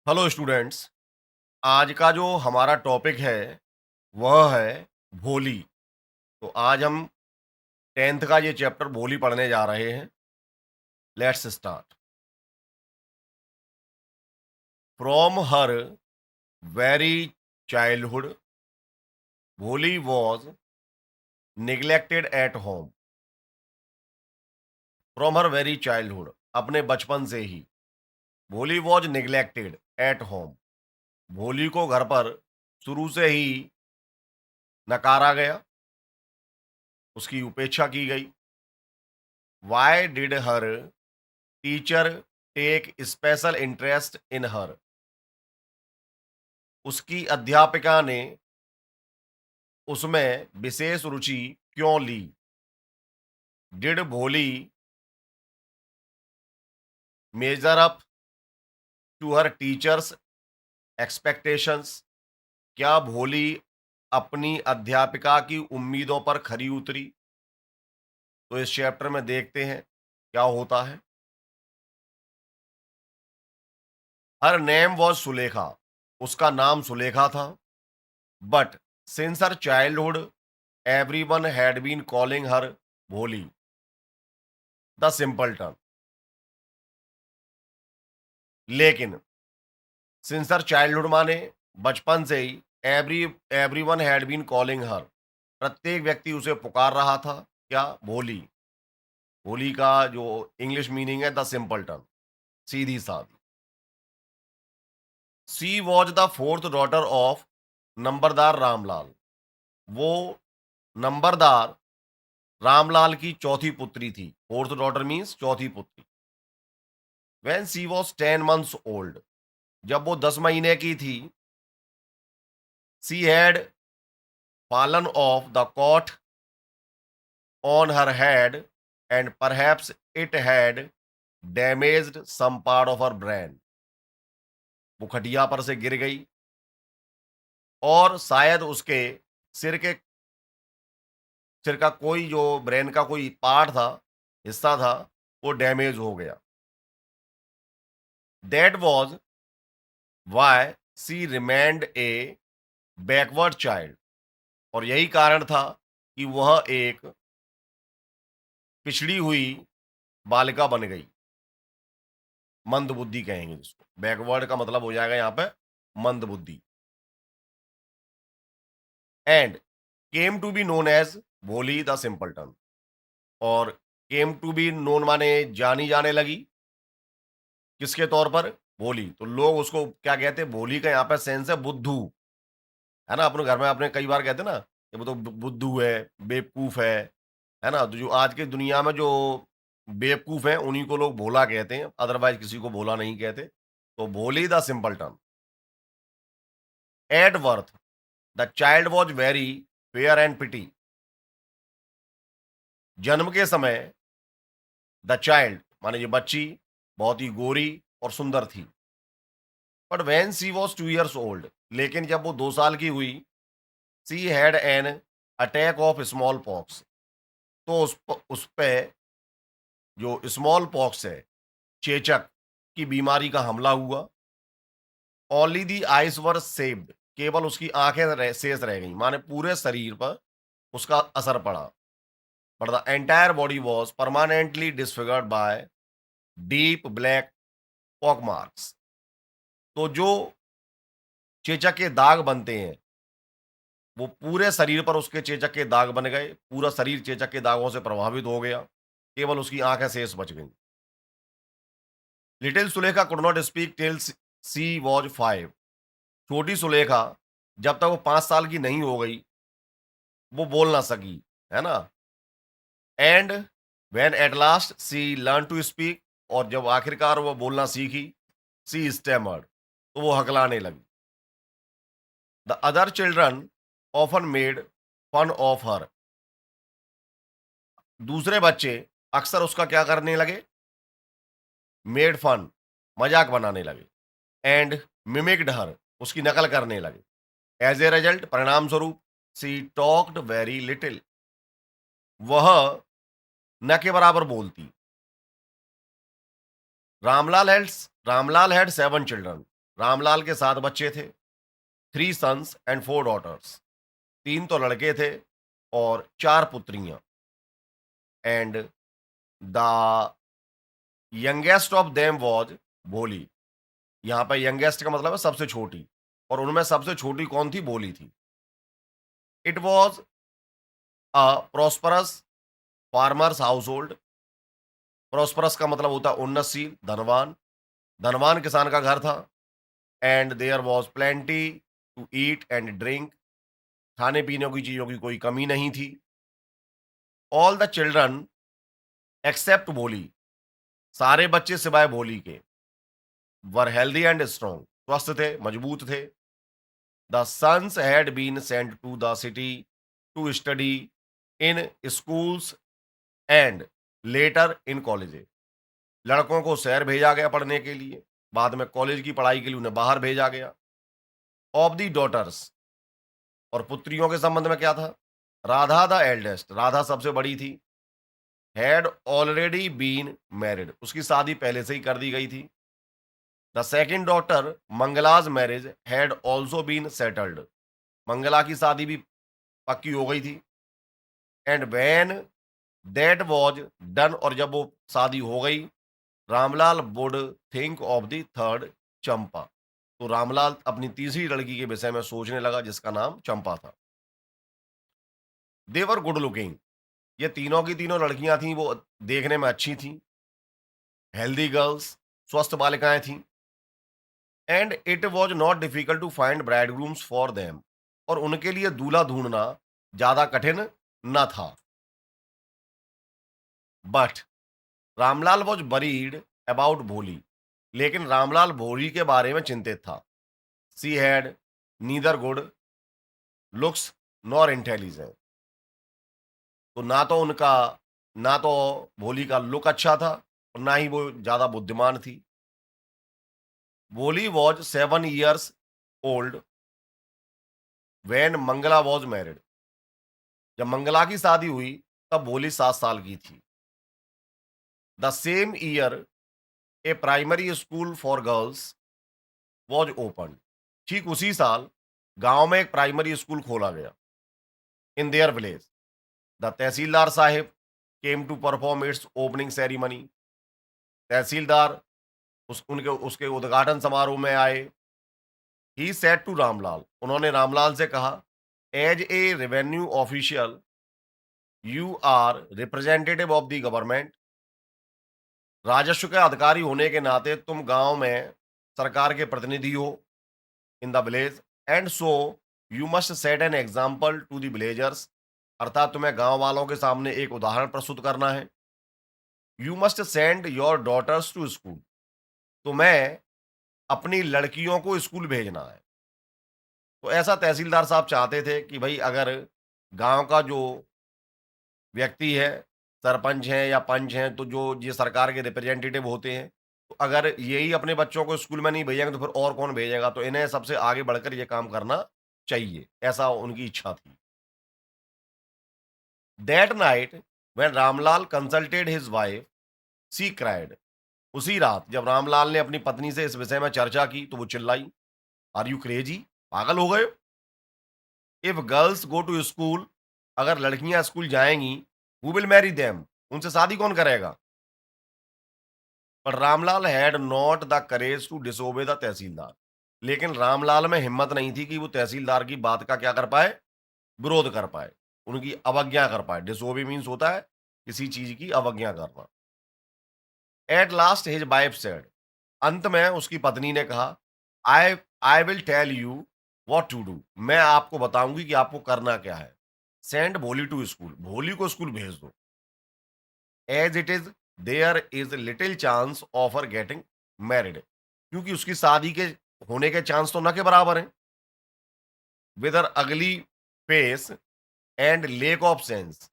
Hello students. आज का जो हमारा टॉपिक है वह है भोली। तो आज हम 10th का ये चैप्टर भोली पढ़ने जा रहे हैं। Let's start. From her very childhood Bholi was neglected at home. From her very childhood, अपने बचपन से ही भोली वॉज निग्लेक्टेड एट होम। भोली को घर पर शुरू से ही नकारा गया, उसकी उपेक्षा की गई। Why did her teacher take special interest in her. उसकी अध्यापिका ने उसमें विशेष रुचि क्यों ली। Did Bholi measure up to her teacher's expectations. क्या भोली अपनी अध्यापिका की उम्मीदों पर खरी उतरी। तो इस चैप्टर में देखते हैं क्या होता है। हर नेम वॉज सुलेखा, उसका नाम सुलेखा था। But since her childhood everyone had been calling her Bholi the simpleton. लेकिन सिंस हर चाइल्डहुड माने बचपन से ही everyone had been calling her, प्रत्येक व्यक्ति उसे पुकार रहा था। क्या? भोली। भोली का जो इंग्लिश मीनिंग है द सिंपलटन, सीधी सादी। She was the fourth daughter of numberdar Ramlal. वो नंबरदार रामलाल की चौथी पुत्री थी। फोर्थ डॉटर मीन्स चौथी पुत्री। When she was 10 months old, जब वो 10 महीने की थी, she had fallen off the cot on her head and perhaps it had damaged some part of her brain। वो खटिया पर से गिर गई और शायद उसके सिर के सिर का कोई जो ब्रेन का कोई पार्ट था, हिस्सा था, वो डैमेज हो गया। That was why she remained a backward child. और यही कारण था कि वह एक पिछड़ी हुई बालिका बन गई। मंद बुद्धि कहेंगे जिसको। बैकवर्ड का मतलब हो जाएगा यहाँ पे मंद बुद्धि। And came to be known as Bholi the simpleton. और केम टू बी नोन माने जानी जाने लगी, किसके तौर पर? भोली। तो लोग उसको क्या कहते हैं? भोली का यहाँ पे सेंस है बुद्धू। है ना? अपने घर में आपने कई बार कहते ना कि वो तो बुद्धू है, बेवकूफ है ना? तो जो आज की दुनिया में जो बेवकूफ हैं उन्हीं को लोग भोला कहते हैं, अदरवाइज किसी को भोला नहीं कहते। तो Bholi the simpleton. At birth the child was very fair and pretty. जन्म के समय द चाइल्ड माने ये बच्ची बहुत ही गोरी और सुंदर थी। But when she was 2 years old, लेकिन जब वो 2 साल की हुई, she had an attack of smallpox. तो उस पे जो स्मॉल पॉक्स है, चेचक की बीमारी का हमला हुआ। Only the eyes were saved, केवल उसकी आंखें शेष रह गई, माने पूरे शरीर पर उसका असर पड़ा। But the entire body was permanently disfigured by deep black pock marks. तो जो चेचक के दाग बनते हैं, वो पूरे शरीर पर उसके चेचक के दाग बन गए। पूरा शरीर चेचक के दागों से प्रभावित हो गया, केवल उसकी आंखें शेष बच गईं। Little Sulekha could not speak till she was 5। छोटी सुलेखा जब तक वो 5 साल की नहीं हो गई, वो बोल ना सकी, है ना? And when at last she learn to speak, और जब आखिरकार वो बोलना सीखी, सी स्टैमर्ड, तो वो हकलाने लगी। The other children often made fun of her. दूसरे बच्चे अक्सर उसका क्या करने लगे? मेड फन, मजाक बनाने लगे। एंड मिमिक्ड हर, उसकी नकल करने लगे। एज ए रिजल्ट, परिणाम स्वरूप, सी टॉक्ड वेरी लिटिल, वह न के बराबर बोलती। Ramlal had 7 children. रामलाल के 7 बच्चे थे, 3 सन्स एंड 4 डॉटर्स। 3 तो लड़के थे और 4 पुत्रियां। And the youngest of them was Bholi. यहाँ पे यंगेस्ट का मतलब है सबसे छोटी, और उनमें सबसे छोटी कौन थी? भोली थी। It was a prosperous farmers household. Prosperous का मतलब होता है उन्नतशील, धनवान। धनवान किसान का घर था। And there was plenty to eat and drink. खाने पीने की चीजों की कोई कमी नहीं थी। ऑल द चिल्ड्रन एक्सेप्ट भोली, सारे बच्चे सिवाय भोली के, वर हेल्दी एंड स्ट्रॉन्ग, स्वस्थ थे, मजबूत थे। The sons had been sent to the city to study in schools and later in colleges. लड़कों को शहर भेजा गया पढ़ने के लिए, बाद में कॉलेज की पढ़ाई के लिए उन्हें बाहर भेजा गया। ऑफ दी डॉटर्स, और पुत्रियों के संबंध में क्या था? राधा द एल्डेस्ट, राधा सबसे बड़ी थी। हैड ऑलरेडी बीन मैरिड, उसकी शादी पहले से ही कर दी गई थी। The second daughter Mangala's marriage had also been settled, Mangala की शादी भी पक्की हो गई थी। And when that was done, और जब वो शादी हो गई, Ramlal would think of the third, Champa. तो रामलाल अपनी तीसरी लड़की के विषय में सोचने लगा, जिसका नाम चंपा था। देवर गुड लुकिंग, ये तीनों की तीनों लड़कियां थीं, वो देखने में अच्छी थीं, हेल्दी गर्ल्स, स्वस्थ बालिकाएं थीं। And it was not difficult to find bridegrooms for them, और उनके लिए दूल्हा ढूंढना ज्यादा कठिन न था। But Ramlal was worried about Bholi, लेकिन रामलाल भोली के बारे में चिंतित था। She had neither good looks nor intelligence, तो ना तो भोली का लुक अच्छा था और ना ही वो ज्यादा बुद्धिमान थी। Bholi was 7 years old when Mangala was married, जब मंगला की शादी हुई तब भोली 7 साल की थी। The same year A primary school for girls was open, ठीक उसी साल गांव में एक प्राइमरी स्कूल खोला गया in their village. The tahsildar sahib came to perform its opening ceremony, tahsildar उसके उद्घाटन समारोह में आए। ही सेड टू रामलाल, उन्होंने रामलाल से कहा, as a revenue official you are representative of the government, राजस्व के अधिकारी होने के नाते तुम गांव में सरकार के प्रतिनिधि हो in the village, and so you must set an example to the villagers, अर्थात तुम्हें गांव वालों के सामने एक उदाहरण प्रस्तुत करना है। You must send your daughters to school, तुम्हें अपनी लड़कियों को स्कूल भेजना है। तो ऐसा तहसीलदार साहब चाहते थे कि भाई अगर गांव का जो व्यक्ति है, सरपंच हैं या पंच हैं, तो जो ये सरकार के रिप्रेजेंटेटिव होते हैं, तो अगर यही अपने बच्चों को स्कूल में नहीं भेजेंगे तो फिर और कौन भेजेगा? तो इन्हें सबसे आगे बढ़कर ये काम करना चाहिए, ऐसा उनकी इच्छा थी। That night when Ramlal consulted his wife, she cried, उसी रात जब रामलाल ने अपनी पत्नी से इस विषय में चर्चा की तो वो चिल्लाई, आर यू क्रेजी, पागल हो गए हो? If girls go to school, अगर लड़कियां स्कूल जाएंगी, हु विल मैरी देम, उनसे शादी कौन करेगा? पर Ramlal had not the courage to disobey the tahsildar, लेकिन रामलाल में हिम्मत नहीं थी कि वो तहसीलदार की बात का क्या कर पाए? विरोध कर पाए, उनकी अवज्ञा कर पाए। डिसोबे मीन्स होता है किसी चीज की अवज्ञा करना। At last his wife said, अंत में उसकी पत्नी ने कहा, I I will tell you what to do, मैं आपको बताऊंगी कि आपको करना क्या है। सेंड भोली टू स्कूल, भोली को स्कूल भेज दो। As it is there is little chance of her getting married, क्योंकि उसकी शादी के होने के चांस तो न के बराबर हैं। विद हर अगली face and lake of sense,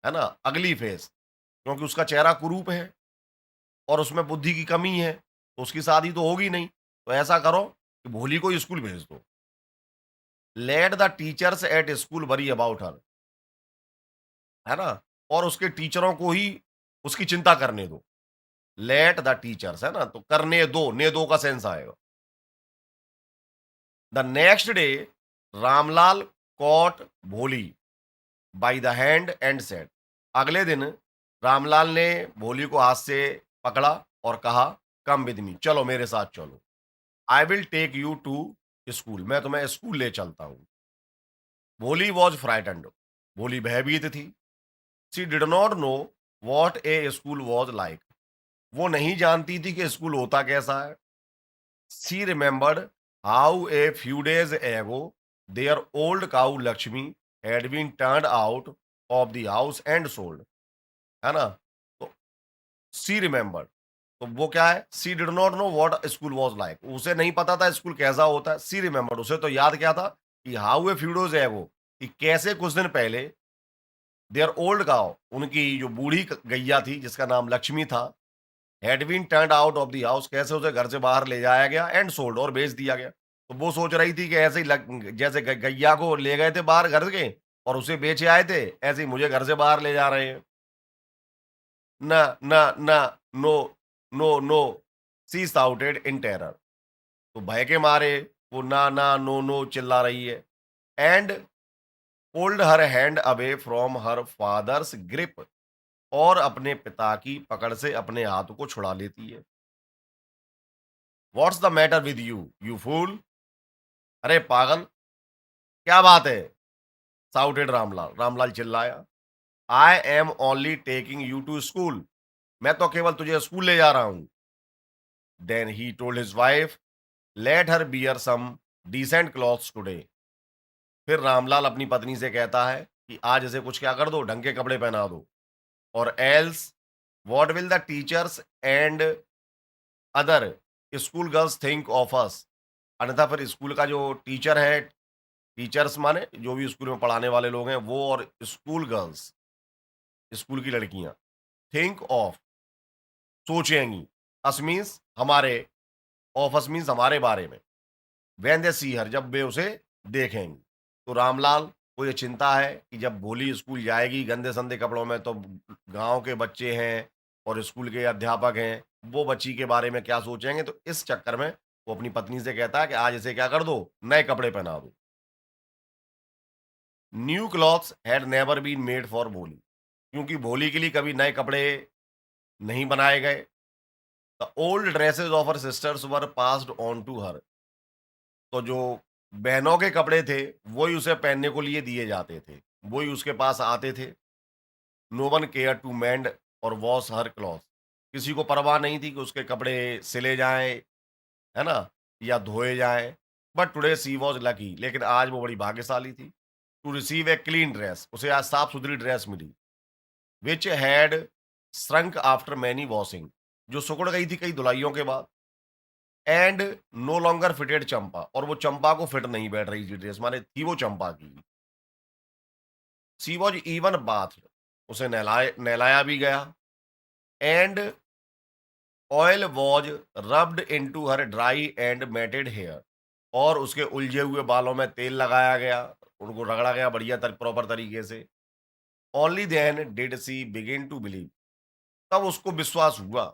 है ना, अगली फेस, क्योंकि उसका चेहरा कुरूप है और उसमें बुद्धि की कमी है, तो उसकी शादी तो होगी नहीं। तो ऐसा करो कि भोली को स्कूल भेज दो। Let the teachers at school worry about her, है ना, और उसके टीचरों को ही उसकी चिंता करने दो। लेट द टीचर्स, है ना, तो करने दो, ने दो का सेंस आएगा। The next day Ramlal caught Bholi by the hand and said, अगले दिन रामलाल ने भोली को हाथ से पकड़ा और कहा, कम विद मी, चलो मेरे साथ चलो, I will take you to school, मैं तुम्हें स्कूल ले चलता हूँ। भोली वॉज फ्राइटेंड, भोली भयभीत थी। She did not know what a school was like, वो नहीं जानती थी कि स्कूल होता कैसा है। She remembered how a few days ago their old cow Lakshmi had been turned out of the house and sold, है ना? तो सी रिमेंबर्ड, तो वो क्या है, she did not know what school was like, उसे नहीं पता था स्कूल कैसा होता है। सी रिमेंबर्ड, उसे तो याद क्या था कि हाउ ए फ्यू डेज एगो, कि कैसे कुछ दिन पहले देयर ओल्ड काउ, उनकी जो बूढ़ी गैया थी जिसका नाम लक्ष्मी था, had been turned out of the house, कैसे उसे घर से बाहर ले जाया गया, एंड सोल्ड, और बेच दिया गया। तो वो सोच रही थी कि ऐसे ही जैसे गैया को ले गए थे बाहर घर के और उसे बेचे आए थे, ऐसे ही मुझे घर से बाहर ले जा रहे हैं। ना ना ना, no no no, she shouted in terror, तो भय के मारे वो ना ना नो नो चिल्ला रही है। And pulled her hand away from her father's grip, और अपने पिता की पकड़ से अपने हाथ को छुड़ा लेती है। What's the matter with you you fool, अरे पागल, क्या बात है, साउटेड रामलाल, रामलाल चिल्लाया। I am only taking you to school, मैं तो केवल तुझे स्कूल ले जा रहा हूं। Then he told his wife, let her wear some decent clothes today, फिर रामलाल अपनी पत्नी से कहता है कि आज इसे कुछ क्या कर दो, ढंग के कपड़े पहना दो, और else what will the teachers and other school girls think of us, अन्यथा फिर स्कूल का जो टीचर है, टीचर्स माने जो भी स्कूल में पढ़ाने वाले लोग हैं वो, और स्कूल गर्ल्स, स्कूल की लड़कियां, थिंक ऑफ, सोचेंगी, अस मीन्स हमारे, ऑफ अस मीन्स हमारे बारे में, व्हेन दे सी हर, जब वे उसे देखेंगी। तो रामलाल को ये चिंता है कि जब भोली स्कूल जाएगी गंदे संदे कपड़ों में, तो गांव के बच्चे हैं और स्कूल के अध्यापक हैं, वो बच्ची के बारे में क्या सोचेंगे, तो इस चक्कर में वो अपनी पत्नी से कहता है कि आज इसे क्या कर दो, नए कपड़े पहना दो। New clothes had never been made for Bholi, क्योंकि भोली के लिए कभी नए कपड़े नहीं बनाए गए। The old dresses of her sisters were passed on to her, तो जो बहनों के कपड़े थे वही उसे पहनने को लिए दिए जाते थे, वही उसके पास आते थे। No one care to mend or wash her cloth, किसी को परवाह नहीं थी कि उसके कपड़े सिले जाएं, है ना, या धोए जाएं। But today she was lucky, लेकिन आज वो बड़ी भाग्यशाली थी, to receive a clean dress, उसे आज साफ सुथरी ड्रेस मिली, which had shrunk after many washing, जो सिकुड़ गई थी कई धुलाइयों के बाद। And no longer fitted Champa, और वो चंपा को फिट नहीं बैठ रही थी ड्रेस, माने थी वो चंपा की। सी वॉज इवन बाथ, उसे नहलाया भी गया। And oil was rubbed into her dry and matted hair, और उसके उलझे हुए बालों में तेल लगाया गया, उनको रगड़ा गया बढ़िया प्रॉपर तरीके से। Only then did she begin to believe, तब उसको विश्वास हुआ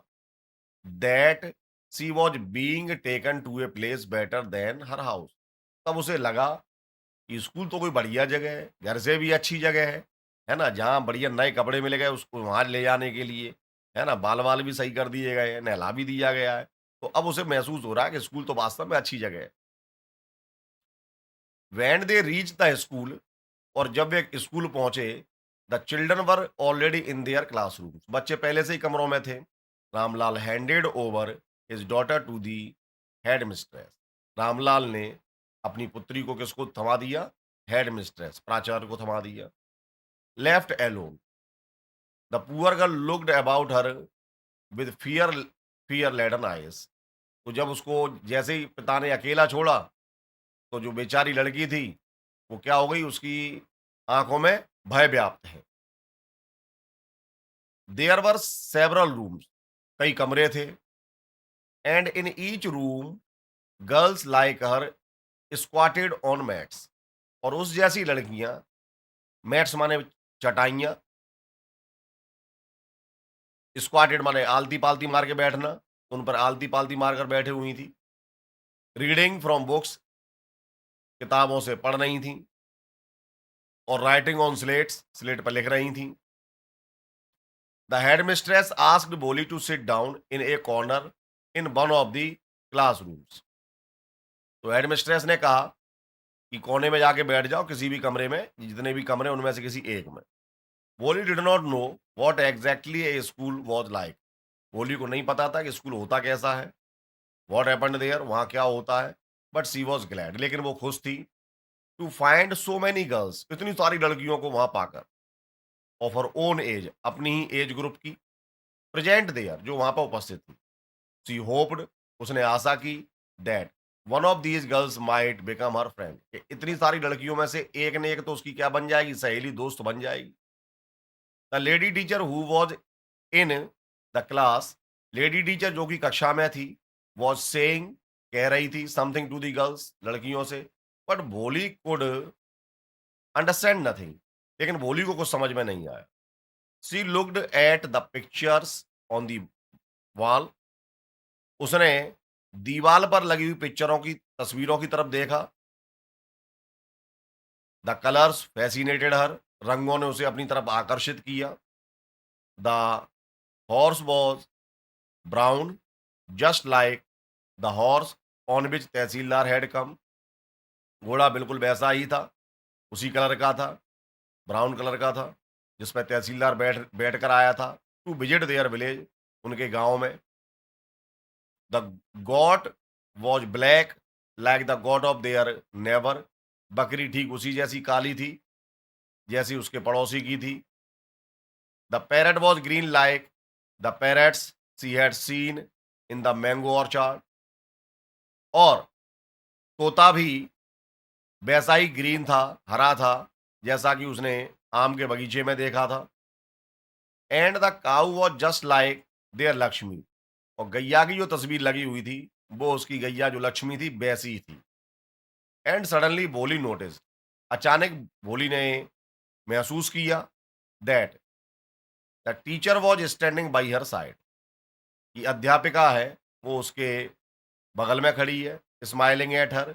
that she was being taken to a place better than her house, तब उसे लगा कि स्कूल तो कोई बढ़िया जगह है, घर से भी अच्छी जगह है ना? जहाँ बढ़िया नए कपड़े मिल गए उसको वहाँ ले जाने के लिए, है ना? बाल-वाल भी सही कर दिए गए हैं, नहला भी दिया गया है। तो अब उसे महसूस हो रहा है कि स्कूल तो वास्तव में अच्छी जगह है। When they reached the school, और जब वे स्कूल पहुँचे, the children were already in their classrooms, बच्चे पहले से ही कमरों में थे। Ramlal handed over his daughter to the headmistress, Ramlal ने अपनी पुत्री को किसको थमा दिया? हेड मिस्ट्रेस, प्राचार्य को थमा दिया। Left alone, the poor girl looked about her with fear laden eyes, तो जब उसको जैसे ही पिता ने अकेला छोड़ा, तो जो बेचारी लड़की थी वो क्या हो गई, उसकी आंखों में भय व्याप्त है। देयर वर सेवरल रूम्स, कई कमरे थे। And in each room girls like her squatted on mats, और उस जैसी लड़कियां, मैट्स माने चटाइयां, स्क्वाटेड माने आलती पालती मार के बैठना, उन पर आलती पालती मारकर बैठे हुई थी। रीडिंग फ्रॉम बुक्स, किताबों से पढ़ रही थी और राइटिंग ऑन स्लेट्स, स्लेट पर लिख रही थी। The headmistress asked Bholi to sit down in a corner in one of the classrooms. तो हेडमिस्ट्रेस ने कहा कि कोने में जाके बैठ जाओ किसी भी कमरे में, जितने भी कमरे उनमें से किसी एक में। वोली did not know what exactly A school was like. वोली को नहीं पता था कि स्कूल होता कैसा है, व्हाट हैपेंड देयर, वहाँ क्या होता है। बट शी वाज ग्लैड, लेकिन वो खुश थी to find so many girls, इतनी सारी लड़कियों को वहाँ पाकर, ऑफ हर ओन एज, अपनी ही एज ग्रुप की, प्रेजेंट देयर, जो वहाँ पर उपस्थित थी। शी होप्ड, उसने आशा की, that one of these girls might become her friend, कि इतनी सारी लड़कियों में से एक ने एक तो उसकी क्या बन जाएगी, सहेली, दोस्त बन जाएगी। The lady teacher who was in the class, lady teacher जो कि कक्षा में थी, वॉज सेइंग, कह रही थी, समथिंग टू दी गर्ल्स, लड़कियों से, बट भोली कुड अंडरस्टैंड नथिंग, लेकिन भोली को कुछ समझ में नहीं आया। She looked at the pictures on the wall, उसने दीवाल पर लगी हुई पिक्चरों की, तस्वीरों की तरफ देखा। द कलर्स फैसिनेटेड हर, रंगों ने उसे अपनी तरफ आकर्षित किया। The horse was brown just like the horse on which tehsildar had come, घोड़ा बिल्कुल वैसा ही था, उसी कलर का था, ब्राउन कलर का था, जिस पर तहसीलदार बैठ कर आया था, टू विजिट देयर विलेज, उनके गांव में। The got was black like the got of their neighbour, बकरी ठीक उसी जैसी काली थी जैसी उसके पड़ोसी की थी। The parrot was green like the parrots she had seen in the mango orchard, और तोता भी वैसा ही ग्रीन था, हरा था, जैसा कि उसने आम के बगीचे में देखा था। And the cow was just like their Lakshmi, और गैया की जो तस्वीर लगी हुई थी, वो उसकी गैया जो लक्ष्मी थी वैसी ही थी। एंड सडनली भोली नोटिस, अचानक भोली ने महसूस किया, that the teacher was standing by her side, कि अध्यापिका है वो उसके बगल में खड़ी है, स्माइलिंग एट हर,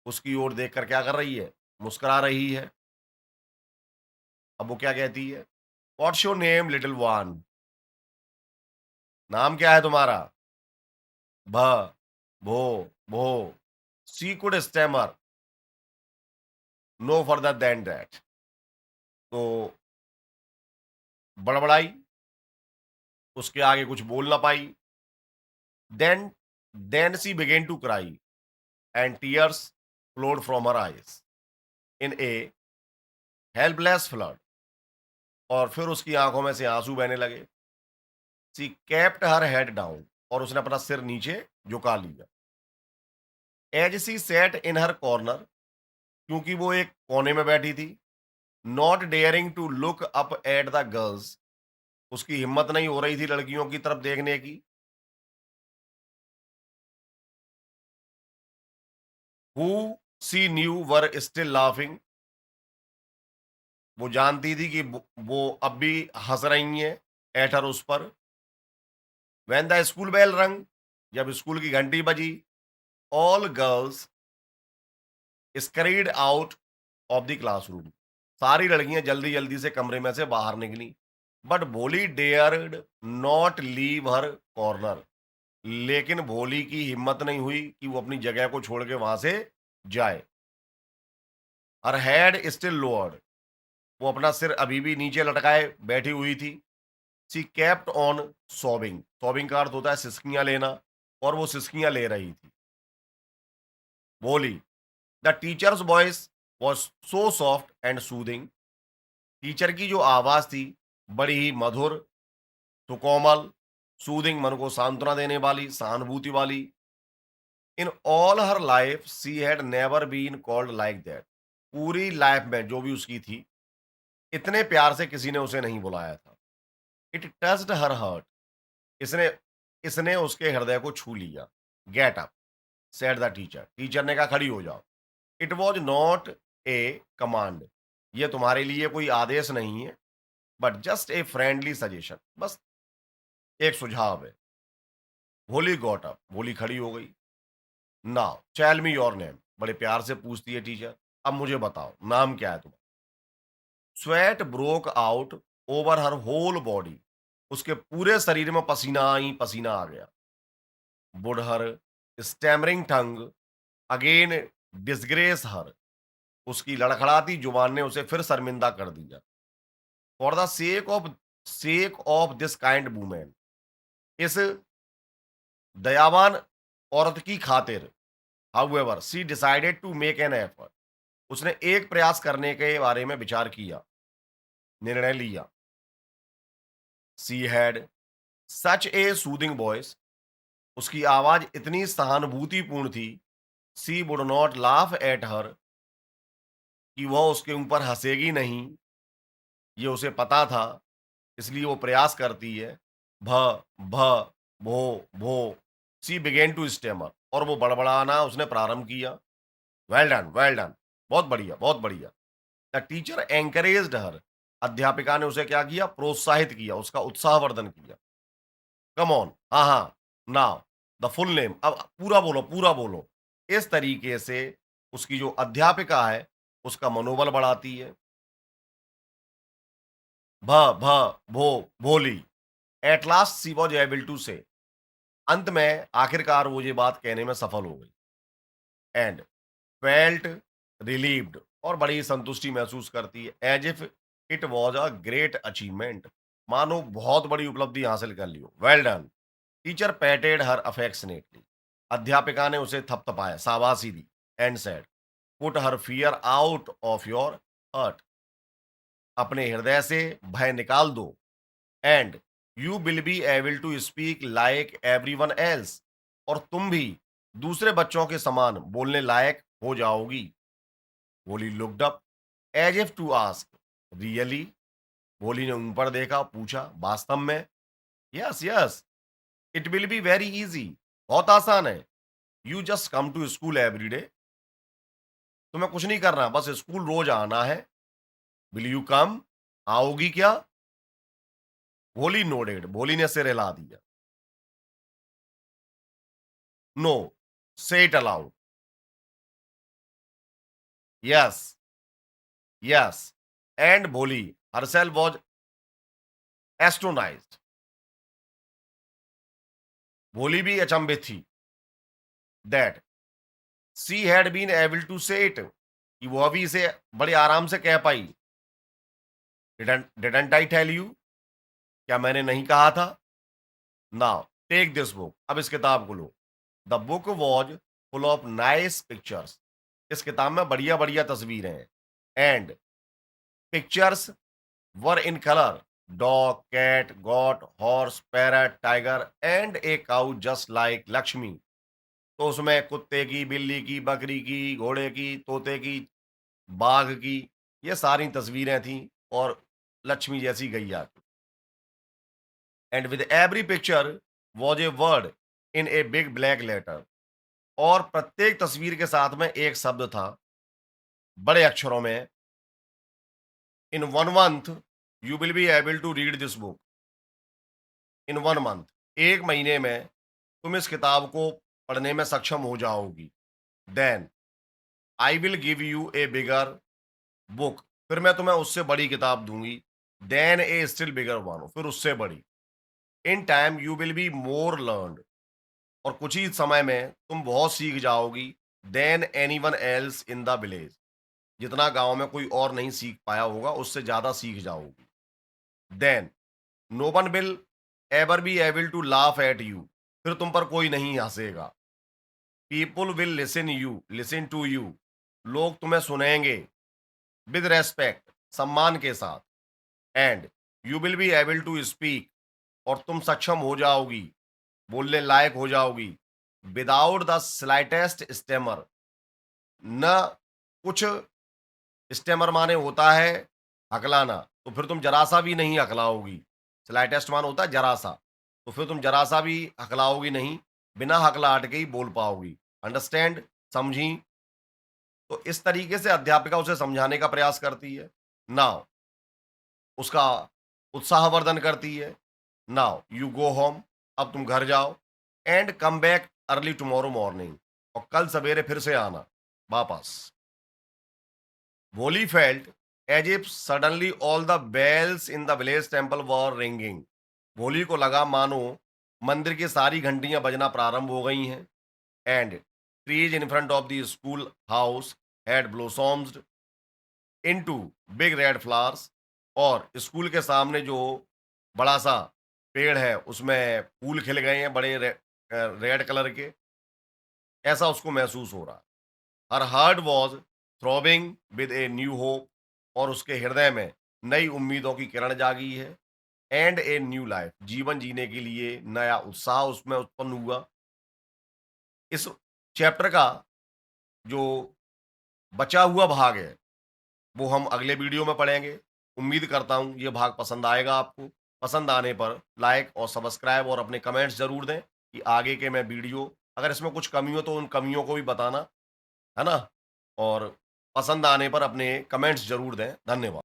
उसकी ओर देखकर क्या कर रही है, मुस्कुरा रही है। अब वो क्या कहती है, what's your name little one, नाम क्या है तुम्हारा। भ भो भो, she could stammer no further than that, तो बड़बड़ाई, उसके आगे कुछ बोल ना पाई। Then then she began to cry and tears flowed from her eyes in a helpless flood, और फिर उसकी आंखों में से आंसू बहने लगे। She kept her head down, और उसने अपना सिर नीचे झुका लिया। As she said in her corner, क्योंकि वो एक कोने में बैठी थी, not daring to look up at the girls, उसकी हिम्मत नहीं हो रही थी लड़कियों की तरफ देखने की। Who she knew were still laughing, वो जानती थी कि वो अब भी हंस रही हैं एट हर, उस पर। व्हेन द स्कूल बेल रंग, जब स्कूल की घंटी बजी, all girls scurried out of the classroom, सारी लड़कियां जल्दी जल्दी से कमरे में से बाहर निकली। बट भोली dared not leave her corner, लेकिन भोली की हिम्मत नहीं हुई कि वो अपनी जगह को छोड़ के वहां से जाए। हर हेड स्टिल लोअर्ड, वो अपना सिर अभी भी नीचे लटकाए बैठी हुई थी। सी केप्ट ऑन सॉबिंग, सॉबिंग का अर्थ होता है सिसकियां लेना, और वो सिसकियां ले रही थी। बोली, the teachers voice was so soft and soothing, teacher की जो आवाज थी बड़ी ही मधुर, सुकोमल, सूदिंग मन को सांत्वना देने वाली, सहानुभूति वाली। In all her life she had never been called like that, पूरी लाइफ में जो भी उसकी थी, इतने प्यार से किसी ने उसे नहीं बुलाया था। इट टच्ड हर हर्ट, इसने इसने उसके हृदय को छू लिया। Get up said the teacher, teacher ने कहा खड़ी हो जाओ। It was not a command, ये तुम्हारे लिए कोई आदेश नहीं है, but just a friendly suggestion, बस एक सुझाव है। भोली गॉट अप, भोली खड़ी हो गई। Now tell me your name, बड़े प्यार से पूछती है टीचर। अब मुझे बताओ नाम क्या है तुम्हारा? Sweat broke out over her whole body. उसके पूरे शरीर में पसीना ही पसीना आ गया। Would her stammering tongue again disgrace her. उसकी लड़खड़ाती जुबान ने उसे फिर शर्मिंदा कर दिया। For the sake of this kind woman. इस दयावान औरत की खातिर, however she decided to make an effort. उसने एक प्रयास करने के बारे में विचार किया, निर्णय लिया। She had such A soothing voice. उसकी आवाज इतनी सहानुभूतिपूर्ण थी। She would not laugh at her. कि वह उसके ऊपर हंसेगी नहीं, ये उसे पता था, इसलिए वो प्रयास करती है। भ भ भो भो। She began to stammer. और वो बड़बड़ाना उसने प्रारंभ किया। Well done, well done. बहुत बढ़िया, बहुत बढ़िया। The teacher encouraged her. अध्यापिका ने उसे क्या किया? प्रोत्साहित किया, उसका उत्साहवर्धन किया। कम ऑन, हाँ, हाँ, नाउ द फुल नेम। अब पूरा बोलो, पूरा बोलो। इस तरीके से उसकी जो अध्यापिका है, उसका मनोबल बढ़ाती है। भ भ भो Bholi. At last she was able to say. अंत में आखिरकार वो ये बात कहने में सफल हो गई। And felt relieved. और बड़ी संतुष्टि महसूस करती है। As if it was a great achievement. मानो बहुत बड़ी उपलब्धि हासिल कर ली हो। Well done. Teacher patted her affectionately. अध्यापिका ने उसे थपथपाया, शाबाशी दी। And said, put her fear out of your heart. अपने हृदय से भय निकाल दो। And you will be able to speak like everyone else. और तुम भी दूसरे बच्चों के समान बोलने लायक हो जाओगी। Bholi looked up as if to ask, really? Bholi ने ऊपर देखा, पूछा, वास्तव में? Yes yes, it will be very easy. बहुत आसान है। You just come to school every day. तुम्हें कुछ नहीं करना, बस स्कूल रोज आना है। Will you come? आओगी क्या? भोली नोडेड। भोली ने सिर हिला दिया। No, say it aloud. Yes yes. And Bholi herself was astonished। Bholi भी अचंभित थी। That she had been able to say it. कि वो अभी इसे बड़े आराम से कह पाई। Didn't I tell you? क्या मैंने नहीं कहा था? Now take this book. अब इस किताब को लो। The book was full of nice pictures. इस किताब में बढ़िया बढ़िया तस्वीरें हैं। And pictures were in colour. Dog, cat, goat, horse, parrot, tiger and a cow just like Lakshmi. तो उसमें कुत्ते की, बिल्ली की, बकरी की, घोड़े की, तोते की, बाघ की, ये सारी तस्वीरें थीं। और लक्ष्मी जैसी गैया की। And with every picture was a word in a big black letter. और प्रत्येक तस्वीर के साथ में एक शब्द था, बड़े अक्षरों में। In 1 month you will be able to read this book. In 1 month, 1 महीने में तुम इस किताब को पढ़ने में सक्षम हो जाओगी। Then I will give you a bigger book. फिर मैं तुम्हें उससे बड़ी किताब दूंगी। Then a still bigger one. फिर उससे बड़ी। In time you will be more learned. और कुछ ही समय में तुम बहुत सीख जाओगी। Than anyone else in the village. जितना गांव में कोई और नहीं सीख पाया होगा, उससे ज्यादा सीख जाओगी। Then no one will ever be able to laugh at you. फिर तुम पर कोई नहीं हंसेगा। People will listen to you. लोग तुम्हें सुनेंगे विद रेस्पेक्ट, सम्मान के साथ। And you will be able to speak. और तुम सक्षम हो जाओगी, बोलने लायक हो जाओगी। Without the slightest stammer. न कुछ। स्टेमर माने होता है हकलाना। तो फिर तुम जरा सा भी नहीं हकलाओगी। स्लाइटेस्ट मान होता है जरा सा। तो फिर तुम जरा सा भी हकलाओगी नहीं। बिना हकलाहट के ही बोल पाओगी। अंडरस्टैंड? समझी? तो इस तरीके से अध्यापिका उसे समझाने का प्रयास करती है। नाउ उसका उत्साहवर्धन करती है। Now you go home. अब तुम घर जाओ। And come back early tomorrow morning. और कल सवेरे फिर से आना। वापस। Bholi felt as if suddenly all the bells in the village temple were ringing. वोली को लगा मानो मंदिर की सारी घंटियां बजना प्रारंभ हो गई हैं। And trees in front of the school house had blossomed into big red flowers. और स्कूल के सामने जो बड़ा सा पेड़ है उसमें फूल खिल गए हैं बड़े रेड कलर के। ऐसा उसको महसूस हो रहा। Her heart was throbbing with a new hope. और उसके हृदय में नई उम्मीदों की किरण जागी है। एंड ए न्यू लाइफ, जीवन जीने के लिए नया उत्साह उसमें उत्पन्न हुआ। इस चैप्टर का जो बचा हुआ भाग है वो हम अगले वीडियो में पढ़ेंगे। उम्मीद करता हूँ ये भाग पसंद आएगा आपको। पसंद आने पर लाइक और सब्सक्राइब और अपने कमेंट्स ज़रूर दें कि आगे के मैं वीडियो, अगर इसमें कुछ कमी हो तो उन कमियों को भी बताना, है ना? और पसंद आने पर अपने कमेंट्स ज़रूर दें। धन्यवाद।